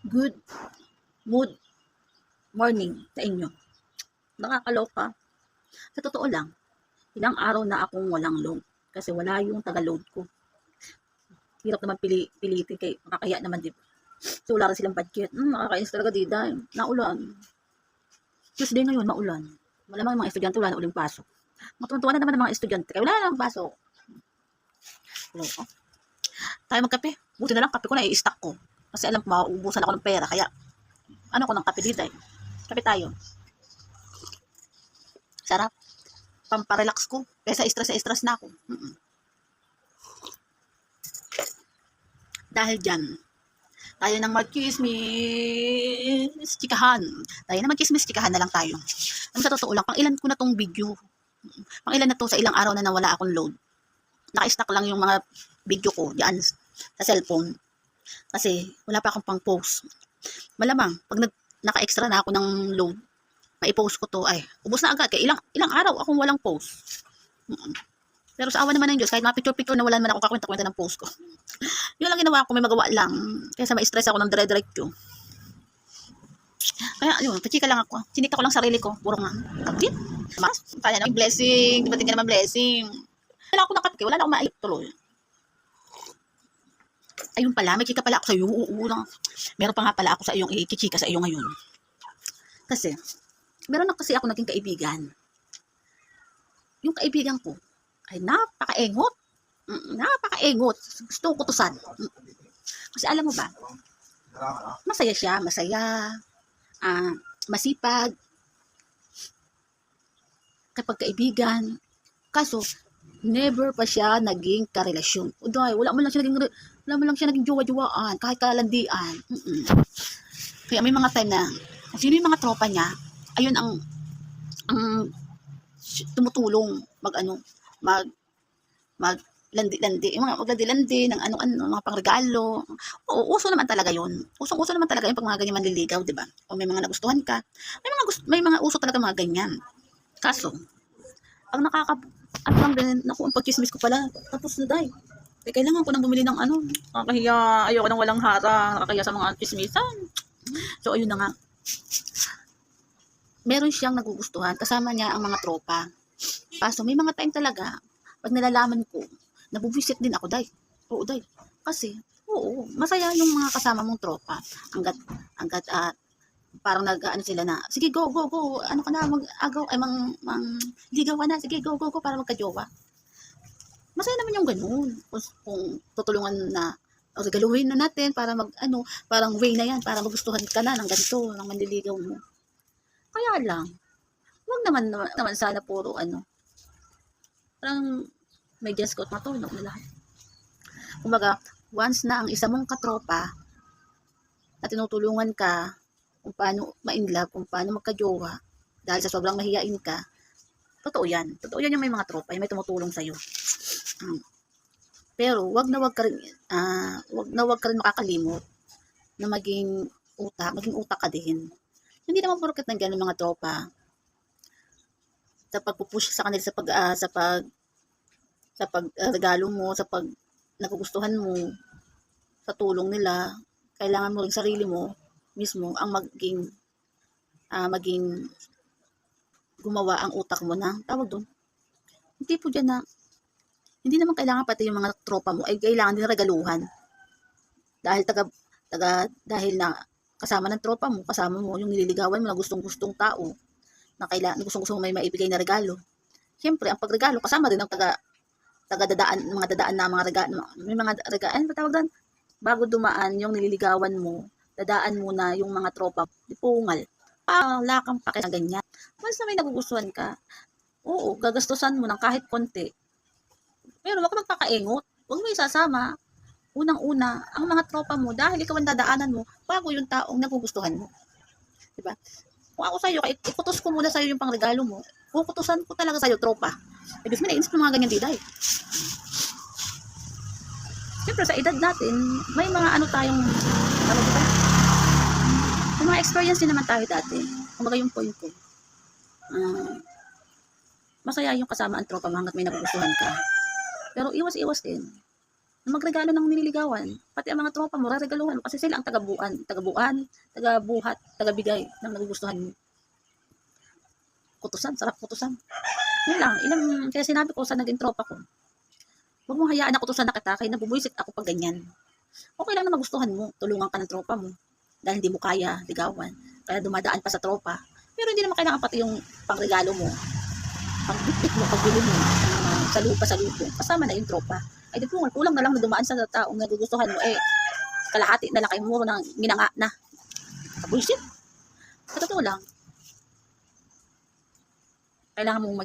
Good mood morning sa inyo. Nakakaloka. Sa totoo lang, ilang araw na akong walang load kasi wala yung taga-load ko. Hirap naman pilitin kay makakaya naman, di ba? So, wala rin silang budget. Nakakainis talaga, di dahil naulan. Tuesday ngayon, maulan. Malamang yung mga estudyante wala na uling pasok. Matutuwa na naman ang mga estudyante kaya wala na lang pasok. Loko. Tayo magkape. Buti na lang kape ko na i-stock ko. Kasi alam ko mauubusan ako ng pera. Kaya ano ko ng kape dito eh. Kape tayo. Sarap. Pamparelax ko. Kaysa stress na ako. Dahil dyan, tayo nang mag-chismis, chikahan. Tayo na mag-chismis, chikahan na lang tayo. Ano sa totoo lang, pang ilan ko na tong video. Pang ilan na to sa ilang araw na nawala akong load. Naka-stack lang yung mga video ko diyan sa cellphone. Kasi wala pa akong pang post. Malamang, pag naka-extra na ako ng load, maipost ko to, ay, ubos na agad. Kaya ilang araw akong walang post. Pero sa awa naman ng Diyos, kahit mga picture-picture na wala naman ako kakwenta-kwenta ng post ko. Yun lang ginawa ko, may magawa lang. Kaysa ma-stress ako ng dire-diretso. Kaya, yun, pachika lang ako. Sinikta ko lang sarili ko. Puro nga. Kapit. Mas, kaya naman blessing. Dibating ka naman blessing. Wala ako nakapit. Wala na akong maayot tuloy. Ayun pala, may chika pala ako sa iyo. Meron pa nga pala ako sa iyong ikichika sa iyo ngayon. Kasi, meron na kasi ako naging kaibigan. Yung kaibigan ko, ay napakaengot. Napakaengot. Gusto ko kutusan. Kasi alam mo ba, masaya siya, masaya, masipag, kapag kaibigan. Kaso, never pa siya naging karelasyon. Uday, wala mo lang siya naging jowa-jowaan, kahit kalandian. Kaya may mga time na, sino yung mga tropa niya, ayun ang tumutulong maglandi-landi, yung mga maglandi-landi ng ano-ano, mga pangregalo. Oo, uso naman talaga yun. Usong-uso naman talaga yung pag mga ganyan manliligaw, di ba? O may mga nagustuhan ka. May mga uso talaga mga ganyan. Kaso, ang ano lang din, naku, ang pagchismis ko pala, tapos na dahil. Kailangan ko nang bumili ng ano, nakakahiya, ayoko nang walang harang, nakakahiya sa mga chismisan. So, ayun na nga. Meron siyang nagugustuhan, kasama niya ang mga tropa. Kaso, may mga time talaga, pag nalalaman ko, nabubisit din ako, day. Oo, day. Kasi, oo, masaya yung mga kasama mong tropa. Hanggat parang ano sila na, sige, go, ano ka na, mag-agaw, ay, ligaw ka na, sige, go, para magka-jowa. Masaya naman yung ganun. Kung tutulungan na, o regaluhin na natin para parang way na yan, para magustuhan ka na ng ganito, ng manliligaw mo. Kaya lang, wag naman sana puro parang may just caught matulog na lahat. Kumbaga, once na ang isa mong katropa na tinutulungan ka kung paano ma-inlove, kung paano magka-jowa, dahil sa sobrang mahiyain ka, totoo yan. Totoo yan yung may mga tropa, yung may tumutulong sa'yo. Pero, wag na wag ka rin makakalimot na maging utak ka din. Hindi naman porket nandiyan ng mga tropa sa pagpupush sa kanila sa regalo mo, sa pag nagugustuhan mo, sa tulong nila, kailangan mo ring sarili mo mismo ang maging gumawa ang utak mo na tawag doon. Hindi po dyan na hindi naman kailangan pati yung mga tropa mo ay kailangan din regaluhan. Dahil dahil na kasama ng tropa mo, kasama mo yung nililigawan mo na gustong-gustong tao na kailangan gustong-gusto mo may maibigay na regalo. Siyempre, ang pagregalo kasama din ang mga dadaan na mga regalo. May mga regalo, ano ba tawag doon? Bago dumaan yung nililigawan mo, dadaan muna yung mga tropa, ipungal. Wala kang pake na ganyan. Once na may nagugustuhan ka, oo, gagastusan mo ng kahit konti. Pero wag magpakaengot. Huwag mo isasama. Unang-una, ang mga tropa mo, dahil ikaw ang dadaanan mo, bago yung taong nagugustuhan mo. Diba? Kung ako sa'yo, ikutos ko muna sa'yo yung pangregalo mo, kukutusan ko talaga sa'yo, tropa. Ibig sabihin, nainis ko mga ganyan diday. Siyempre, sa edad natin, may mga tayong, diba? May mga experience din naman tayo dati. Kumbaga yung point ko. Masaya yung kasama ang tropa mo hanggat may nagugustuhan ka. Pero iwas-iwas din. na magregalo ng nililigawan. Pati ang mga tropa mo, reregaluhan mo kasi sila ang tagabuhat, tagabigay ng nagugustuhan mo. Kutusan, sarap kutusan. Yun lang, kaya sinabi ko sa naging tropa ko, huwag mong hayaan na kutusan na kita, kaya nabubuisit ako pag ganyan. Okay lang na magustuhan mo, tulungan ka ng tropa mo, dahil hindi mo kaya ligawan, kaya dumadaan pa sa tropa. Pero hindi naman kailangan pati yung pangregalo mo, pangbitbit mo, pagbili mo, sa kasama na yung tropa. Ay di kulang na lang na dumaan sa taong nagugustuhan mo, kalahati na lang kayo muro ng ginanga na. Bullshit. Sa totoo lang, kailangan mong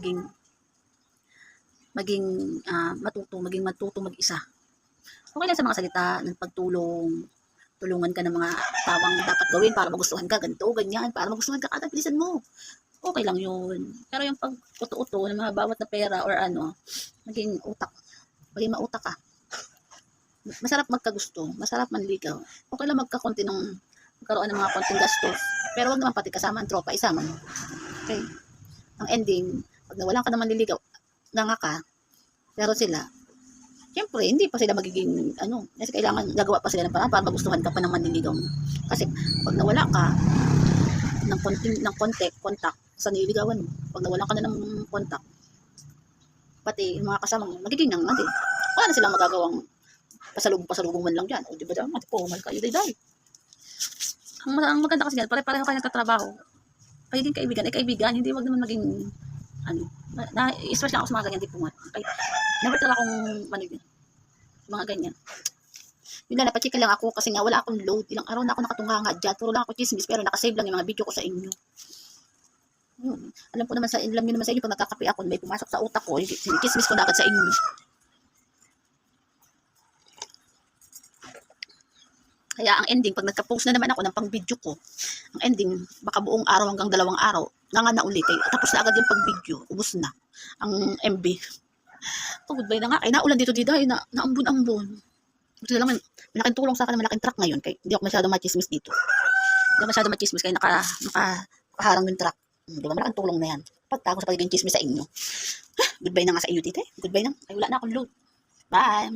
maging matuto mag-isa. Okay lang sa mga salita ng pagtulong, tulungan ka ng mga tawang dapat gawin para magustuhan ka, ganito, ganyan, para magustuhan ka, agad bilisan mo. Okay lang yun. Pero yung pag-uto-uto ng mga bawat na pera or maging mautak ka. Masarap magkagusto, masarap manligaw. Okay lang magkaroon ng mga konting gastos. Pero wag naman pati kasama ang tropa, isama mo. Okay? Ang ending, pag nawalan ka ng manliligaw, nga ka, pero sila, siyempre, hindi pa sila magiging, kasi kailangan gagawa pa sila ng paraan para magustuhan ka pa ng manliligaw mo. Kasi, pag nawala ka ng contact sa nililigawan mo, pag nawalan ka na ng contact, pati yung mga kasama mo, magiging nang natin. Wala na silang magagawang pasalubong man lang dyan. O, di ba daw, matipumal kayo, day. Ang maganda kasi dyan, pare-pareho kayo nagtatrabaho. Pagiging kaibigan, hindi wag naman maging, na-stress lang ako sa mga ganyan, di po nga. Never talaga akong, mga ganyan. Yun lang, napacheck lang ako kasi nga wala akong load. Ilang araw na ako nakatunganga dyan. Puro lang ako chismis, pero nakasave lang yung mga video ko sa inyo. Alam nyo naman sa inyo, pag nagkakape ako, may pumasok sa utak ko, chismis ko na agad sa inyo. Kaya ang ending, pag nagka-post na naman ako ng pang-video ko, ang ending, baka buong araw hanggang 2 araw, na ulit. Tapos na agad yung pag-video, ubos na ang MB. Goodbye na nga. Kaya naulan dito naambon-ambon. Gusto naman, malaking tulong sa akin, malaking truck ngayon. Kaya hindi ako masyado machismis dito. Hindi ako masyado machismis kaya nakaharang yung truck. Diba, malaking tulong na yan. Pagtago sa pagiging chismis sa inyo. Goodbye na nga sa inyo, tite. Goodbye na. Ay, wala na akong load. Bye.